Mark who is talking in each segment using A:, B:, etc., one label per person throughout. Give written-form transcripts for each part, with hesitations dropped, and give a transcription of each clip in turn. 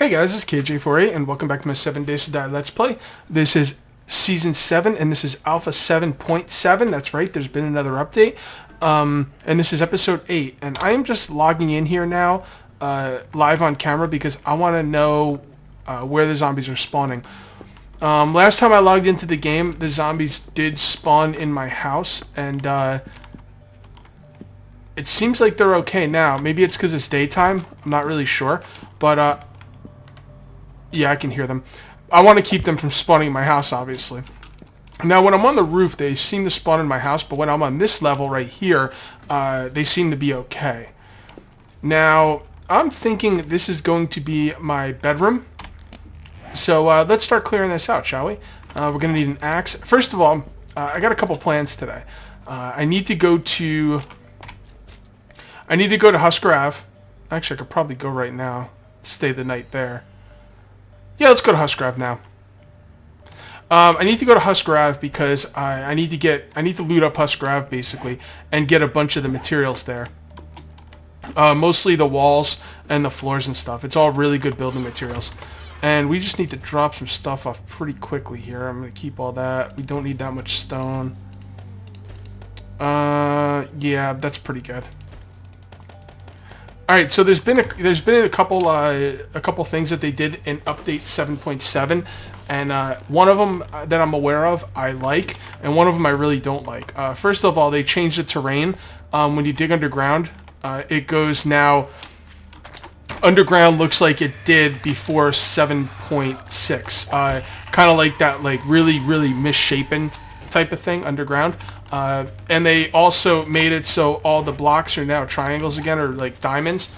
A: Hey guys, this is KJ48 and welcome back to my 7 Days to Die Let's Play. This is Season 7 and this is Alpha 7.7. That's right, there's been another update. And this is Episode 8. And I am just logging in here now, live on camera, because I want to know where the zombies are spawning. Last time I logged into the game, the zombies did spawn in my house, and it seems like they're okay now. Maybe it's because it's daytime, I'm not really sure. But, yeah, I can hear them. I want to keep them from spawning in my house, obviously. Now, when I'm on the roof, they seem to spawn in my house, but when I'm on this level right here, they seem to be okay. Now, I'm thinking this is going to be my bedroom. So, let's start clearing this out, shall we? We're going to need an axe. First of all, I got a couple plans today. I need to go to Husker. Actually, I could probably go right now. Stay the night there. Yeah, let's go to Husker now. I need to go to Husker because I need to loot up Husker basically and get a bunch of the materials there. Mostly the walls and the floors and stuff. It's all really good building materials. And we just need to drop some stuff off pretty quickly here. I'm going to keep all that. We don't need that much stone. Yeah, that's pretty good. All right, so there's been a couple things that they did in update 7.7, and one of them that I'm aware of I like, and one of them I really don't like. First of all, they changed the terrain. When you dig underground, it goes now. Underground looks like it did before 7.6. Kind of like that, like really misshapen type of thing underground. And they also made it so all the blocks are now triangles again, or like diamonds.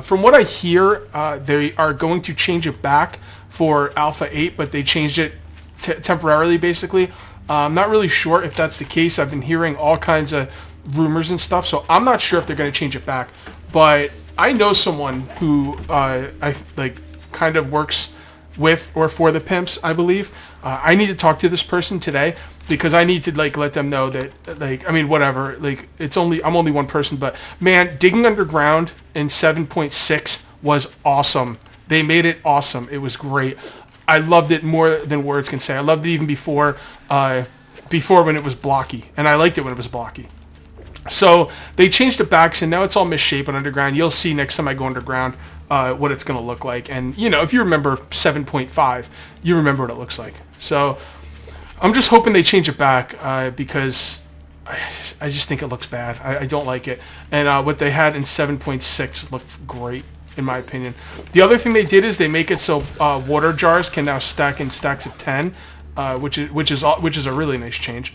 A: From what I hear, they are going to change it back for Alpha 8, but they changed it temporarily, basically. I'm not really sure if that's the case. I've been hearing all kinds of rumors and stuff, so I'm not sure if they're going to change it back. But I know someone who kind of works with or for the pimps, I believe. I need to talk to this person today because I need to let them know that I mean whatever, I'm only one person, but man, digging underground in 7.6 was awesome. They made it awesome. It was great. I loved it more than words can say. I loved it even before when it was blocky, and I liked it when it was blocky. So they changed it back, so now it's all misshapen underground. You'll see next time I go underground what it's going to look like. And, you know, if you remember 7.5, you remember what it looks like. So I'm just hoping they change it back because I just think it looks bad. I don't like it. And what they had in 7.6 looked great, in my opinion. The other thing they did is they make it so water jars can now stack in stacks of 10, which is a really nice change.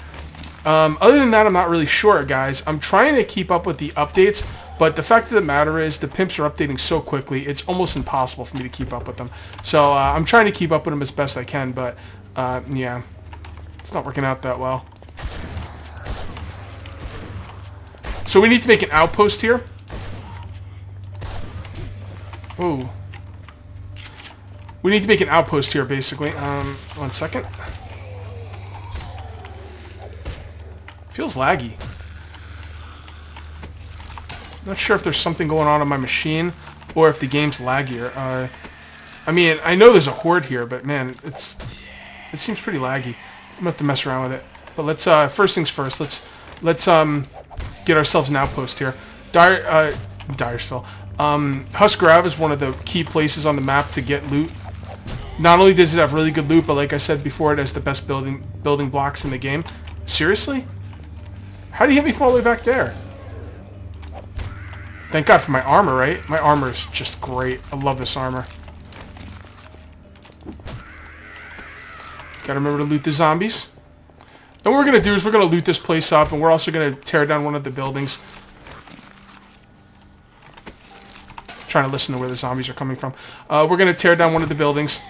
A: Other than that, I'm not really sure, guys. I'm trying to keep up with the updates, but the fact of the matter is the pimps are updating so quickly, it's almost impossible for me to keep up with them. So I'm trying to keep up with them as best I can, but yeah, it's not working out that well. So we need to make an outpost here. Ooh. We need to make an outpost here, basically. 1 second. Feels laggy. Not sure if there's something going on my machine or if the game's laggier. I mean, I know there's a horde here, but man, it seems pretty laggy. I'm gonna have to mess around with it. But let's first things first. Let's get ourselves an outpost here. Dyersville. Husker is one of the key places on the map to get loot. Not only does it have really good loot, but like I said before, it has the best building blocks in the game. Seriously? How do you hit me from all the way back there? Thank God for my armor, right? My armor is just great. I love this armor. Gotta remember to loot the zombies. And what we're gonna do is we're gonna loot this place up, and we're also gonna tear down one of the buildings. Trying to listen to where the zombies are coming from. We're gonna tear down one of the buildings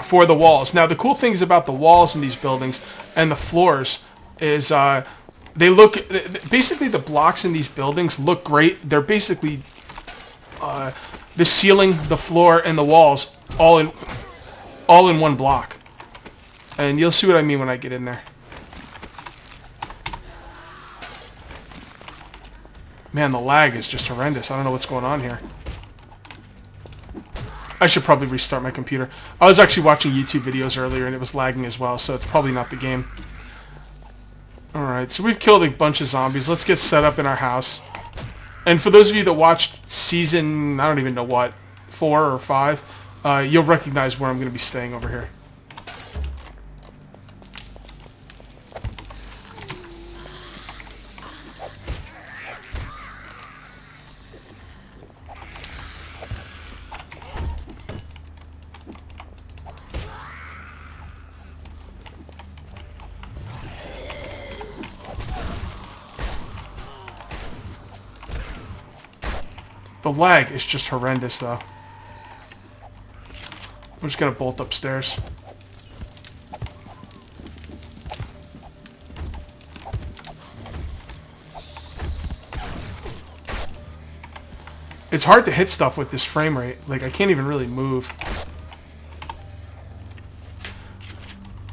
A: for the walls. Now, the cool things about the walls in these buildings and the floors is they look, basically the blocks in these buildings look great. They're basically the ceiling, the floor, and the walls all in one block. And you'll see what I mean when I get in there. Man, the lag is just horrendous. I don't know what's going on here. I should probably restart my computer. I was actually watching YouTube videos earlier and it was lagging as well, so it's probably not the game. Alright, so we've killed a bunch of zombies. Let's get set up in our house. And for those of you that watched season, I don't even know what, 4 or 5, you'll recognize where I'm going to be staying over here. The lag is just horrendous, though. I'm just gonna bolt upstairs. It's hard to hit stuff with this frame rate. Like, I can't even really move.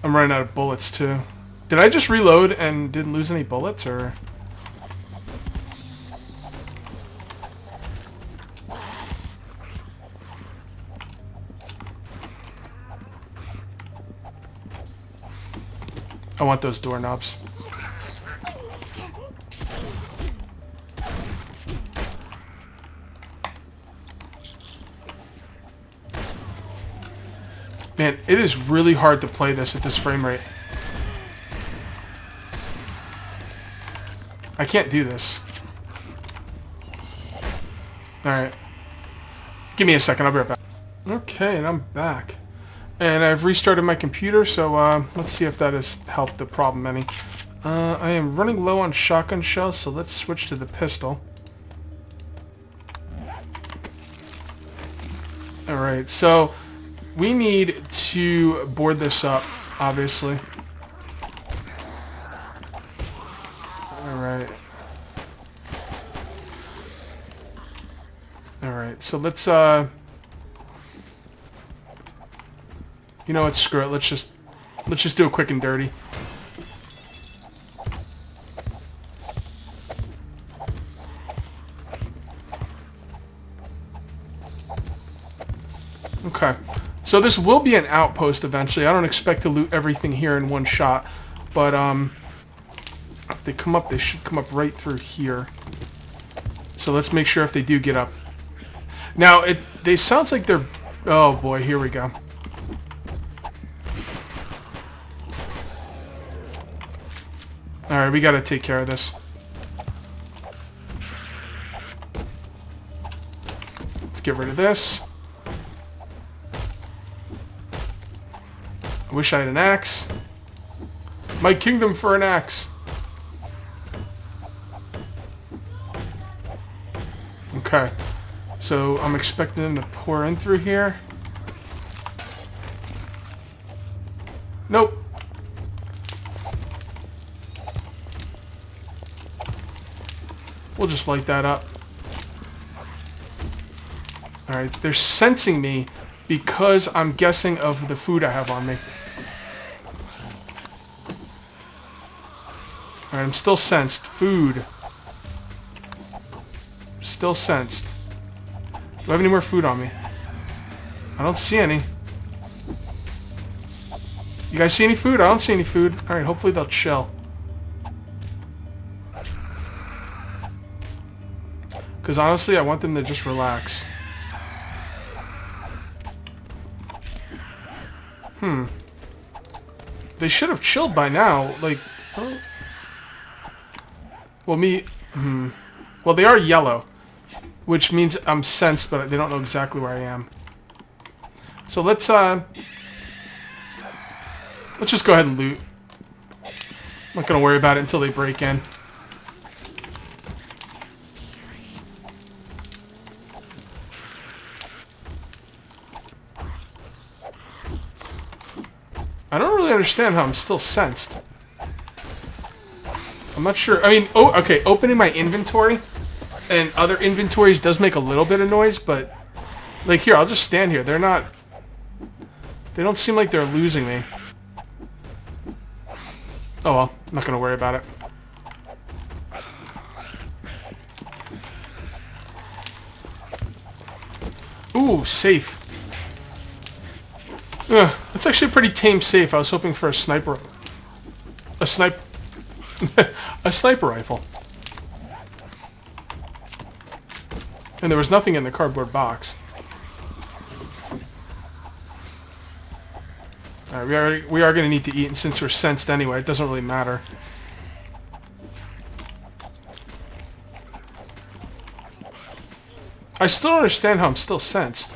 A: I'm running out of bullets, too. Did I just reload and didn't lose any bullets, or...? I want those doorknobs. Man, it is really hard to play this at this frame rate. I can't do this. Alright. Give me a second, I'll be right back. Okay, and I'm back. And I've restarted my computer, so let's see if that has helped the problem any. I am running low on shotgun shells, so let's switch to the pistol. Alright, so we need to board this up, obviously. Alright. Alright, so let's you know what, screw it, let's just do it quick and dirty. Okay. So this will be an outpost eventually. I don't expect to loot everything here in one shot, but if they come up, they should come up right through here. So let's make sure if they do get up. Now, they sounds like they're... Oh boy, here we go. Alright, we gotta take care of this. Let's get rid of this. I wish I had an axe. My kingdom for an axe. Okay. So I'm expecting them to pour in through here. Nope. We'll just light that up. Alright, they're sensing me because I'm guessing of the food I have on me. Alright, I'm still sensed. Food. Still sensed. Do I have any more food on me? I don't see any. You guys see any food? I don't see any food. Alright, hopefully they'll chill. Because honestly, I want them to just relax. They should have chilled by now. Like, oh. Well, well, they are yellow, which means I'm sensed, but they don't know exactly where I am. So let's just go ahead and loot. I'm not gonna worry about it until they break in. I don't really understand how I'm still sensed. I'm not sure. I mean, oh, okay, opening my inventory and other inventories does make a little bit of noise, but like here, I'll just stand here. They don't seem like they're losing me. Oh well, I'm not gonna worry about it. Ooh, safe. It's actually a pretty tame safe. I was hoping for a sniper... A sniper rifle. And there was nothing in the cardboard box. Alright, we are going to need to eat, and since we're sensed anyway, it doesn't really matter. I still don't understand how I'm still sensed.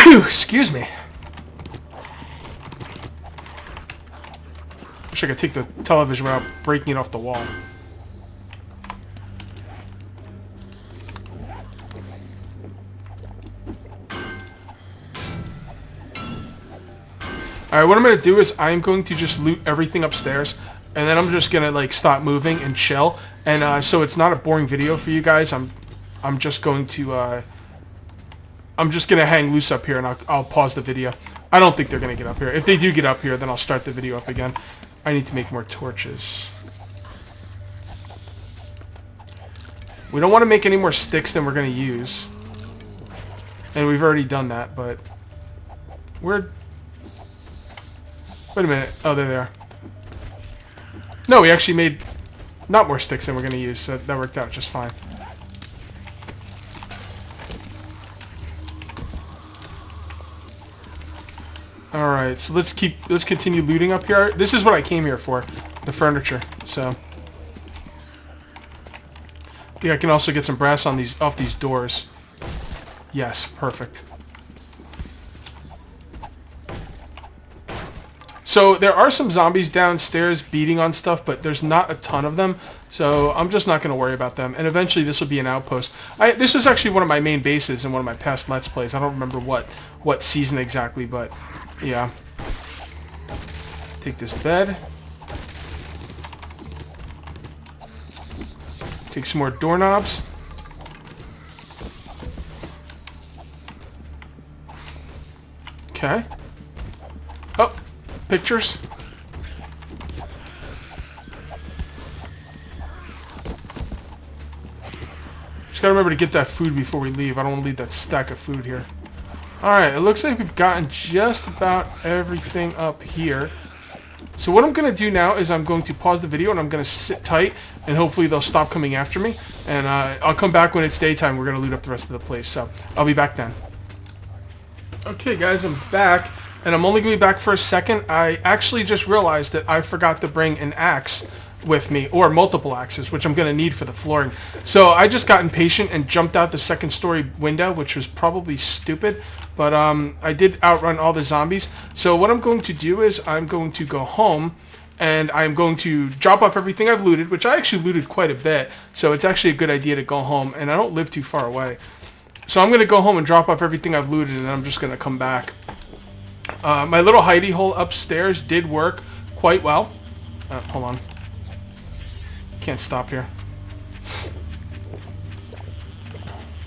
A: Excuse me. Wish I could take the television without breaking it off the wall. Alright, what I'm going to do is I'm going to just loot everything upstairs. And then I'm just going to like stop moving and chill. And so it's not a boring video for you guys. I'm just going to hang loose up here and I'll pause the video. I don't think they're going to get up here. If they do get up here, then I'll start the video up again. I need to make more torches. We don't want to make any more sticks than we're going to use. And we've already done that, but... Wait a minute. Oh, there they are. No, we actually made not more sticks than we're going to use, so that worked out just fine. Alright, so let's continue looting up here. This is what I came here for, the furniture. So yeah, I can also get some brass on off these doors. Yes, perfect. So there are some zombies downstairs beating on stuff, but there's not a ton of them. So I'm just not going to worry about them. And eventually this will be an outpost. This was actually one of my main bases in one of my past Let's Plays. I don't remember what season exactly, but yeah. Take this bed. Take some more doorknobs. Okay. Oh, pictures. Just gotta remember to get that food before we leave. I don't want to leave that stack of food here. Alright, it looks like we've gotten just about everything up here. So what I'm going to do now is I'm going to pause the video and I'm going to sit tight and hopefully they'll stop coming after me. And I'll come back when it's daytime. We're going to loot up the rest of the place. So I'll be back then. Okay guys, I'm back. And I'm only going to be back for a second. I actually just realized that I forgot to bring an axe with me, or multiple axes, which I'm going to need for the flooring. So I just got impatient and jumped out the second story window, which was probably stupid. But I did outrun all the zombies. So what I'm going to do is I'm going to go home and I'm going to drop off everything I've looted, which I actually looted quite a bit. So it's actually a good idea to go home, and I don't live too far away. So I'm going to go home and drop off everything I've looted, and then I'm just going to come back. My little hidey hole upstairs did work quite well. Hold on. Can't stop here.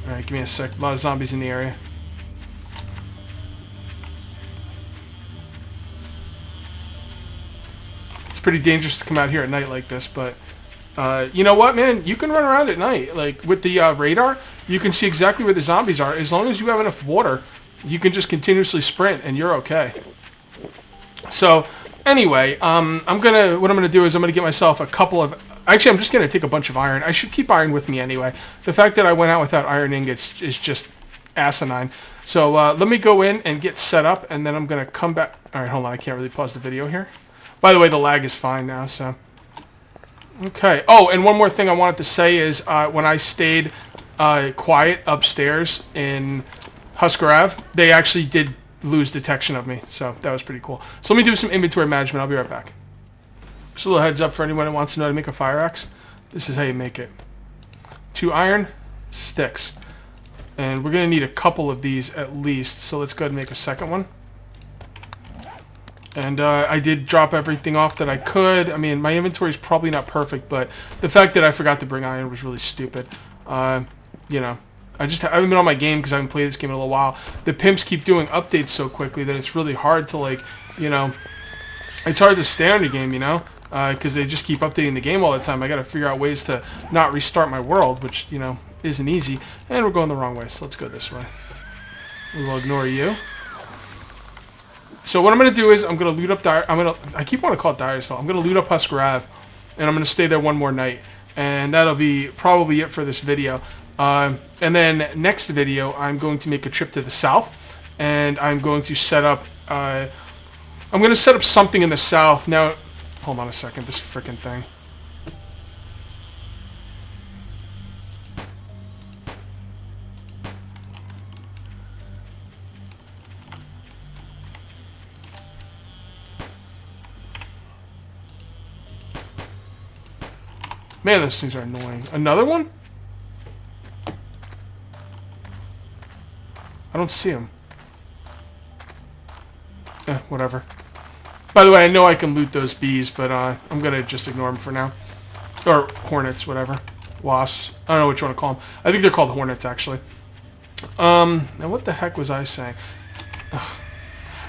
A: Alright, give me a sec. A lot of zombies in the area. It's pretty dangerous to come out here at night like this, but you know what, man? You can run around at night. Like, with the radar, you can see exactly where the zombies are. As long as you have enough water, you can just continuously sprint, and you're okay. So, anyway, what I'm gonna do is I'm gonna get myself a couple of... Actually, I'm just gonna take a bunch of iron. I should keep iron with me anyway. The fact that I went out without iron ingots is just asinine. So, let me go in and get set up, and then I'm gonna come back... Alright, hold on. I can't really pause the video here. By the way, the lag is fine now, so... Okay. Oh, and one more thing I wanted to say is when I stayed quiet upstairs in Husker, they actually did lose detection of me, so that was pretty cool. So let me do some inventory management. I'll be right back. Just a little heads up for anyone that wants to know how to make a fire axe. This is how you make it. 2 iron sticks. And we're going to need a couple of these at least, so let's go ahead and make a second one. And I did drop everything off that I could. I mean, my inventory is probably not perfect, but the fact that I forgot to bring iron was really stupid. You know, I haven't been on my game because I haven't played this game in a little while. The pimps keep doing updates so quickly that it's really hard to, like, you know, it's hard to stay on the game, you know? because they just keep updating the game all the time. I got to figure out ways to not restart my world, which, you know, isn't easy. And we're going the wrong way, so let's go this way. We will ignore you. So what I'm going to do is I'm going to loot up I keep wanting to call it Diary's Fault. I'm going to loot up Husk Grav, and I'm going to stay there one more night. And that'll be probably it for this video. And then next video, I'm going to make a trip to the south, and I'm going to set up, I'm going to set up something in the south. Now, hold on a second, this freaking thing. Man, those things are annoying. Another one? I don't see him. Whatever. By the way, I know I can loot those bees, but I'm going to just ignore them for now. Or hornets, whatever. Wasps. I don't know which one to call them. I think they're called hornets, actually. Now, what the heck was I saying? Ugh.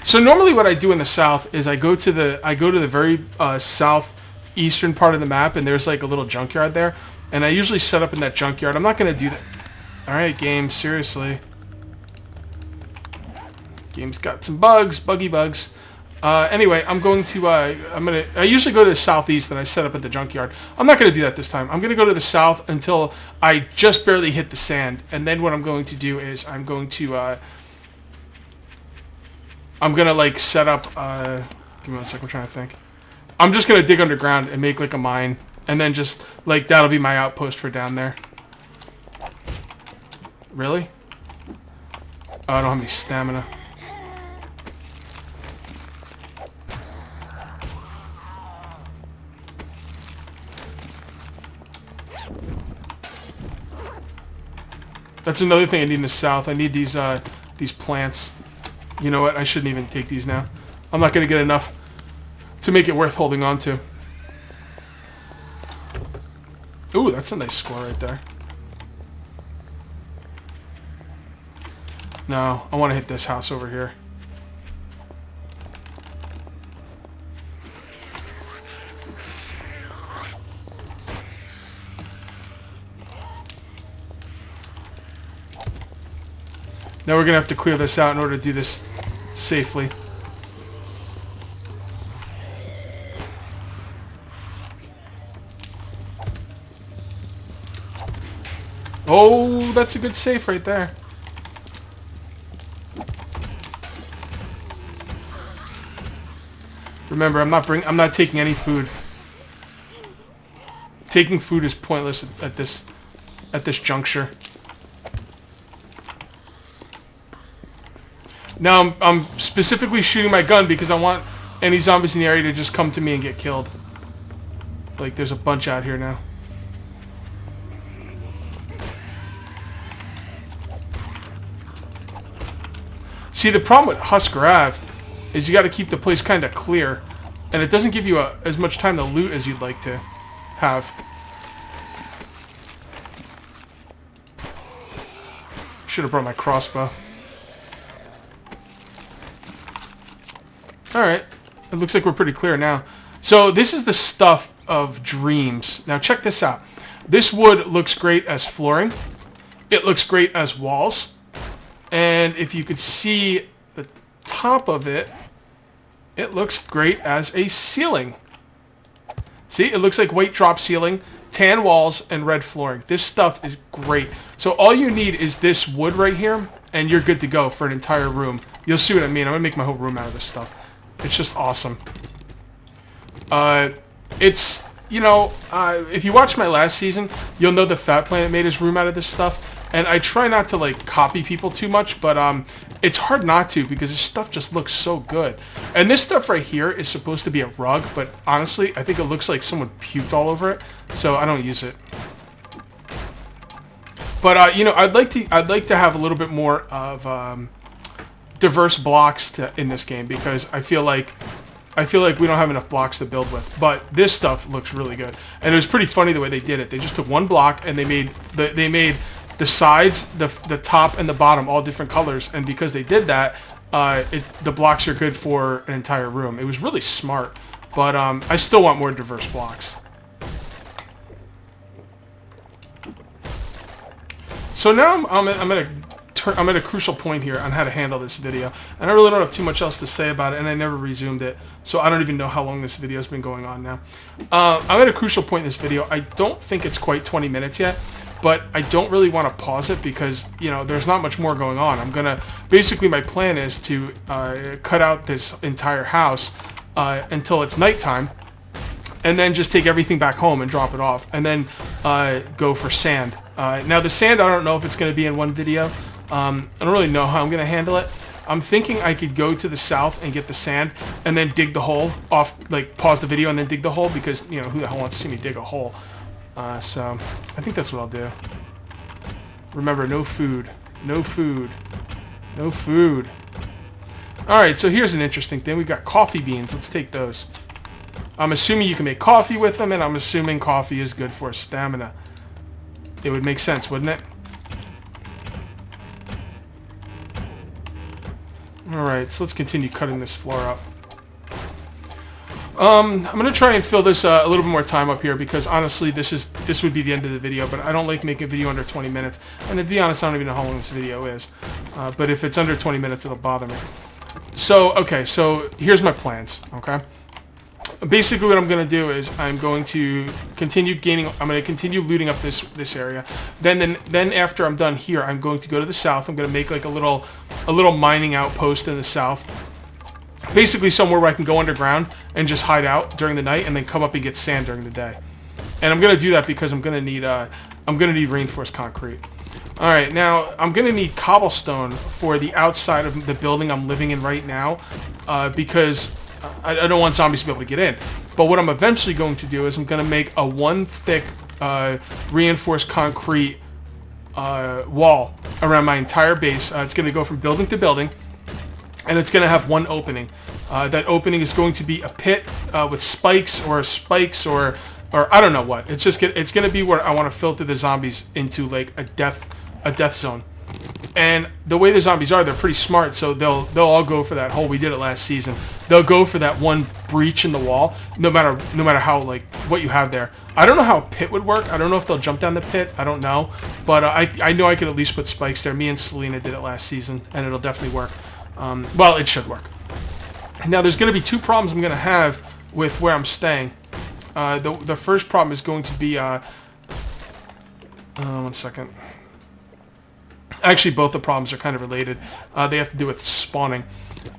A: So normally what I do in the south is I go to the very southeastern part of the map, and there's like a little junkyard there. And I usually set up in that junkyard. I'm not going to do that. Alright, game, seriously. Game's got some bugs, buggy bugs. Anyway, I'm going to, I usually go to the southeast and I set up at the junkyard. I'm not going to do that this time. I'm going to go to the south until I just barely hit the sand. And then what I'm going to do is I'm going to like set up, give me one second, I'm trying to think. I'm just going to dig underground and make like a mine. And then just, like, that'll be my outpost for down there. Really? Oh, I don't have any stamina. That's another thing I need in the south. I need these plants. You know what? I shouldn't even take these now. I'm not going to get enough to make it worth holding on to. Ooh, that's a nice score right there. No, I want to hit this house over here. Now we're going to have to clear this out in order to do this safely. Oh, that's a good safe right there. Remember, I'm not taking any food. Taking food is pointless at this juncture. Now I'm specifically shooting my gun because I want any zombies in the area to just come to me and get killed. Like, there's a bunch out here now. See, the problem with Husk Grav is you got to keep the place kind of clear, and it doesn't give you as much time to loot as you'd like to have. Should have brought my crossbow. Alright, it looks like we're pretty clear now. So this is the stuff of dreams. Now check this out. This wood looks great as flooring. It looks great as walls. And if you could see the top of it, it looks great as a ceiling. See, it looks like white drop ceiling, tan walls, and red flooring. This stuff is great. So all you need is this wood right here, and you're good to go for an entire room. You'll see what I mean. I'm going to make my whole room out of this stuff. It's just awesome. It's, you know, if you watch my last season, you'll know the Fat Planet made his room out of this stuff. And I try not to, like, copy people too much, but it's hard not to because this stuff just looks so good. And this stuff right here is supposed to be a rug, but honestly, I think it looks like someone puked all over it, so I don't use it. But you know, I'd like to have a little bit more of diverse blocks in this game because I feel like we don't have enough blocks to build with. But this stuff looks really good, and it was pretty funny the way they did it. They just took one block and they made the sides, the top, and the bottom all different colors, and because they did that, the blocks are good for an entire room. It was really smart. but I still want more diverse blocks. So now I'm at a crucial point here on how to handle this video, and I really don't have too much else to say about it, and I never resumed it, so I don't even know how long this video has been going on now. I'm at a crucial point in this video. I don't think it's quite 20 minutes yet, but I don't really want to pause it because, you know, there's not much more going on. I'm gonna, basically my plan is to cut out this entire house until it's nighttime, and then just take everything back home and drop it off, and then go for sand. Now the sand, I don't know if it's going to be in one video. I don't really know how I'm going to handle it. I'm thinking I could go to the south and get the sand and then dig the hole off, like pause the video and then dig the hole, because, you know, who the hell wants to see me dig a hole? So I think that's what I'll do. Remember, no food. No food. No food. Alright, so here's an interesting thing. We've got coffee beans. Let's take those. I'm assuming you can make coffee with them, and I'm assuming coffee is good for stamina. It would make sense, wouldn't it? Alright, so let's continue cutting this floor up. I'm going to try and fill this a little bit more time up here, because honestly this would be the end of the video, but I don't like making a video under 20 minutes. And to be honest, I don't even know how long this video is. But if it's under 20 minutes, it'll bother me. So, okay, so here's my plans, okay? Basically what I'm going to do is I'm going to continue looting up this area. Then after I'm done here, I'm going to go to the south. I'm going to make like a little mining outpost in the south. Basically somewhere where I can go underground and just hide out during the night and then come up and get sand during the day. And I'm going to do that because I'm going to need reinforced concrete. All right, now I'm going to need cobblestone for the outside of the building I'm living in right now, because I don't want zombies to be able to get in. But what I'm eventually going to do is I'm going to make a one thick reinforced concrete wall around my entire base. It's going to go from building to building, and it's going to have one opening. That opening is going to be a pit with spikes or I don't know what. It's going to be where I want to filter the zombies into like a death zone. And the way the zombies are, they're pretty smart, so they'll all go for that hole. We did it last season. They'll go for that one breach in the wall, no matter how, like, what you have there. I don't know how a pit would work. I don't know if they'll jump down the pit. I don't know. But I know I could at least put spikes there. Me and Selena did it last season, and it'll definitely work. Well, it should work. Now, there's going to be two problems I'm going to have with where I'm staying. The first problem is going to be... one second. Actually, both the problems are kind of related. They have to do with spawning.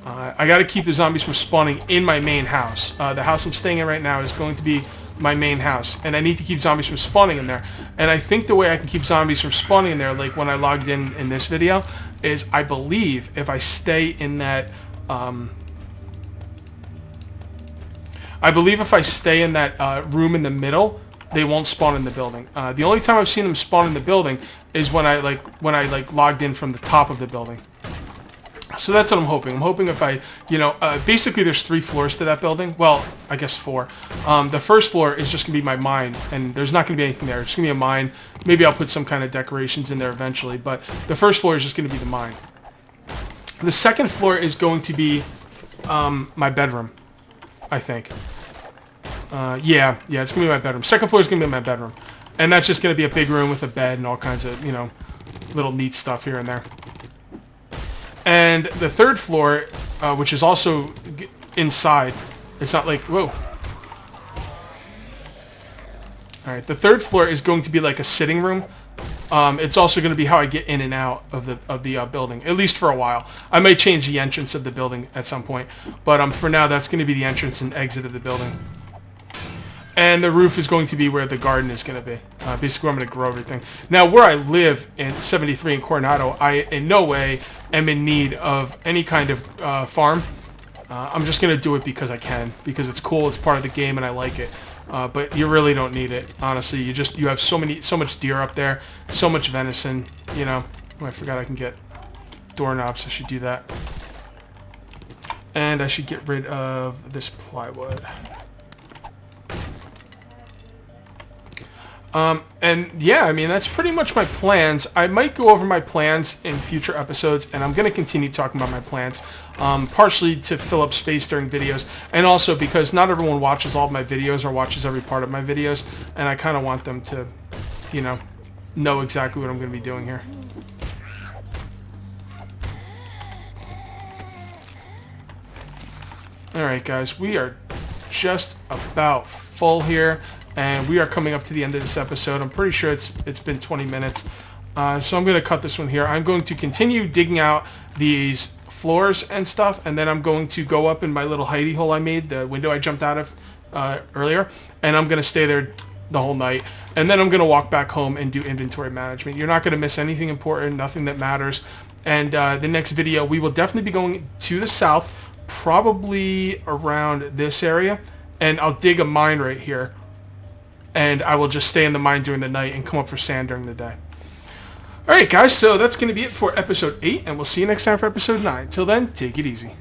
A: I got to keep the zombies from spawning in my main house. The house I'm staying in right now is going to be my main house, and I need to keep zombies from spawning in there. And I think the way I can keep zombies from spawning in there, like when I logged in this video, is I believe if I stay in that... room in the middle, they won't spawn in the building. The only time I've seen them spawn in the building is when I logged in from the top of the building. So that's what I'm hoping. I'm hoping if I, basically there's 3 floors to that building. Well, I guess 4. The first floor is just going to be my mine, and there's not going to be anything there. It's going to be a mine. Maybe I'll put some kind of decorations in there eventually, but the first floor is just going to be the mine. The second floor is going to be my bedroom, I think. Yeah, it's going to be my bedroom. Second floor is going to be my bedroom. And that's just going to be a big room with a bed and all kinds of, little neat stuff here and there. And the third floor, which is also inside, it's not like, whoa. Alright, the third floor is going to be like a sitting room. It's also going to be how I get in and out of the building, at least for a while. I may change the entrance of the building at some point, but for now, that's going to be the entrance and exit of the building. And the roof is going to be where the garden is going to be. Basically, where I'm going to grow everything. Now, where I live in 73 in Coronado, I in no way am in need of any kind of farm. I'm just going to do it because I can, because it's cool, it's part of the game, and I like it. But you really don't need it, honestly. You have so much deer up there, so much venison. Oh, I forgot I can get doorknobs. I should do that. And I should get rid of this plywood. And yeah, I mean, that's pretty much my plans. I might go over my plans in future episodes, and I'm going to continue talking about my plans, partially to fill up space during videos, and also because not everyone watches all of my videos or watches every part of my videos, and I kind of want them to, you know exactly what I'm going to be doing here. Alright guys, we are just about full here, and we are coming up to the end of this episode. I'm pretty sure it's been 20 minutes, so I'm going to cut this one here. I'm going to continue digging out these floors and stuff, and then I'm going to go up in my little hidey hole I made, the window I jumped out of earlier, and I'm going to stay there the whole night, and then I'm going to walk back home and do inventory management. You're not going to miss anything important, nothing that matters, and the next video we will definitely be going to the south, probably around this area, and I'll dig a mine right here, and I will just stay in the mine during the night and come up for sand during the day. Alright guys, so that's going to be it for episode 8, and we'll see you next time for episode 9. Till then, take it easy.